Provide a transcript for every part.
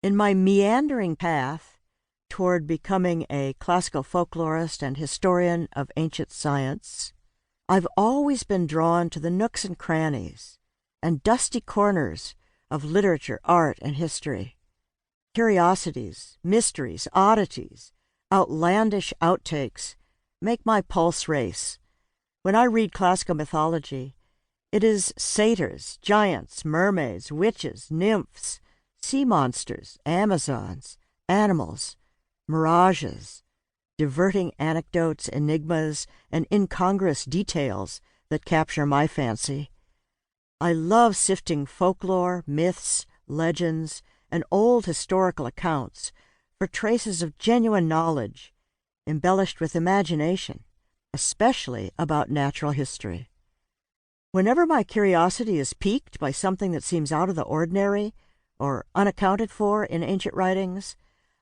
In my meandering path toward becoming a classical folklorist and historian of ancient science, I've always been drawn to the nooks and crannies and dusty corners of literature, art, and history. Curiosities, mysteries, oddities, outlandish outtakes make my pulse race. When I read classical mythology, it is satyrs, giants, mermaids, witches, nymphs, sea monsters, Amazons, animals, mirages, diverting anecdotes, enigmas, and incongruous details that capture my fancy. I love sifting folklore, myths, legends, and old historical accounts for traces of genuine knowledge, embellished with imagination, especially about natural history. Whenever my curiosity is piqued by something that seems out of the ordinary or unaccounted for in ancient writings,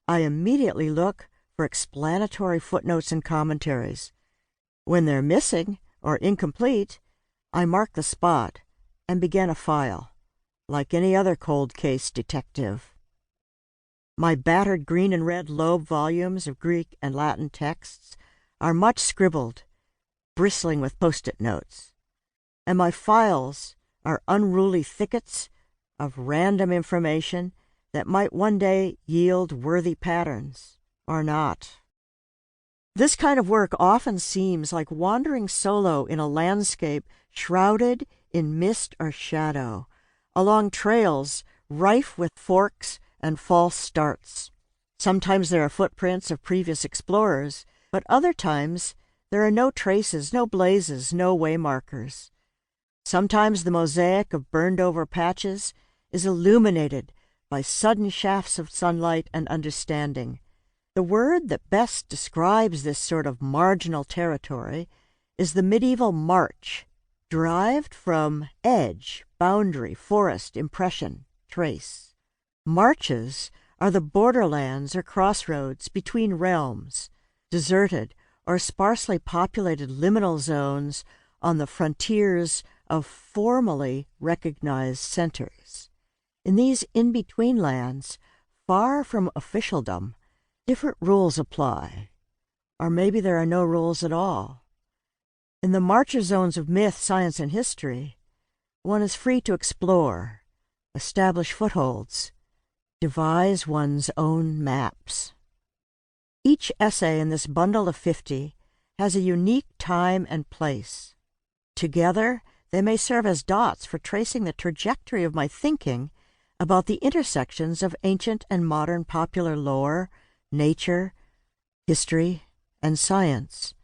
I immediately look for explanatory footnotes and commentaries. When they're missing or incomplete, I mark the spot and begin a file, like any other cold case detective. My battered green and red Loeb volumes of Greek and Latin texts are much scribbled, bristling with post-it notes, and my files are unruly thickets of random information that might one day yield worthy patterns, or not. This kind of work often seems like wandering solo in a landscape shrouded in mist or shadow, along trails rife with forks and false starts. Sometimes there are footprints of previous explorers, but other times there are no traces, no blazes, no waymarkers. Sometimes the mosaic of burned-over patches is illuminated by sudden shafts of sunlight and understanding. The word that best describes this sort of marginal territory is the medieval march, derived from edge, boundary, forest, impression, trace. Marches are the borderlands or crossroads between realms, deserted or sparsely populated liminal zones on the frontiers of formally recognized centers. In these in-between lands, far from officialdom, different rules apply, or maybe there are no rules at all. In the marcher zones of myth, science, and history, one is free to explore, establish footholds, devise one's own maps. Each essay in this bundle of 50 has a unique time and place. Together, they may serve as dots for tracing the trajectory of my thinking about the intersections of ancient and modern popular lore, nature, history, and science.